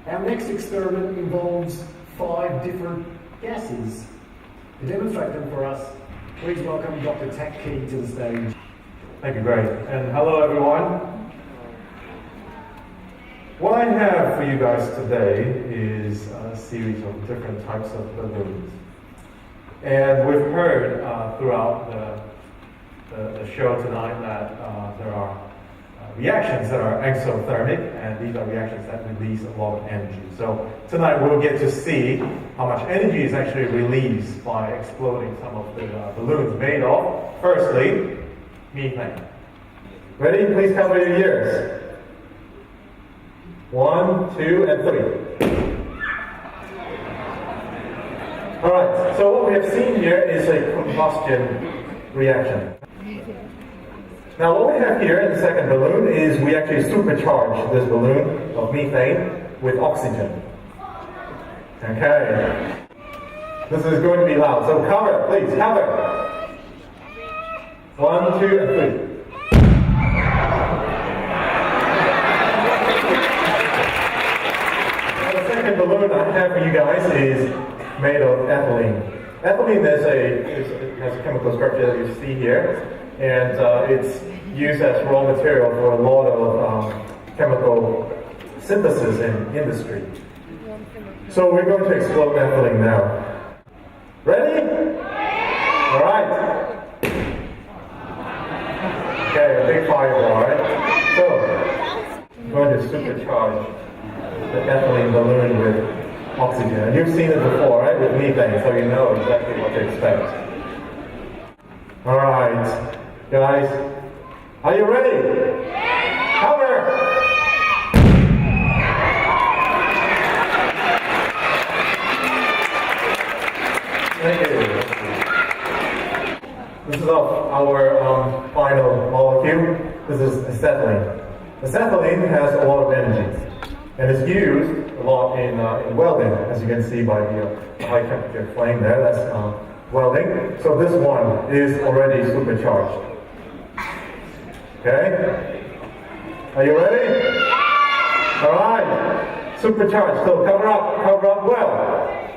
Our next experiment involves 5 different gases. To demonstrate them for us, please welcome Dr. Tak Key to the stage. Thank you, Greg. And hello, everyone. What I have for you guys today is a series of different types of balloons. And we've heard throughout the show tonight that there are reactions that are exothermic, and these are reactions that release a lot of energy. So tonight we'll get to see how much energy is actually released by exploding some of the balloons made of, firstly, methane. Ready? Please cover your ears. 1, 2, and 3. Alright, so what we have seen here is a combustion reaction. Now what we have here in the second balloon is we actually supercharge this balloon of methane with oxygen. Okay. This is going to be loud, so cover, please, cover. 1, 2, and 3. The second balloon I have for you guys is made of ethylene. Ethylene has a chemical structure that you see here, and it's used as raw material for a lot of chemical synthesis in industry. So we're going to explode ethylene now. Ready? All right. Okay, a big fireball, right? So I'm going to supercharge the ethylene balloon with oxygen. And you've seen it before, right? With methane, so you know exactly what to expect. All right, guys, are you ready? Cover! Thank you. This is our final molecule. This is acetylene. Acetylene has a lot of energy, and it's used a lot in welding, as you can see by the high temperature flame there. That's welding. So this one is already supercharged. Okay? Are you ready? All right. Supercharged. So cover up well.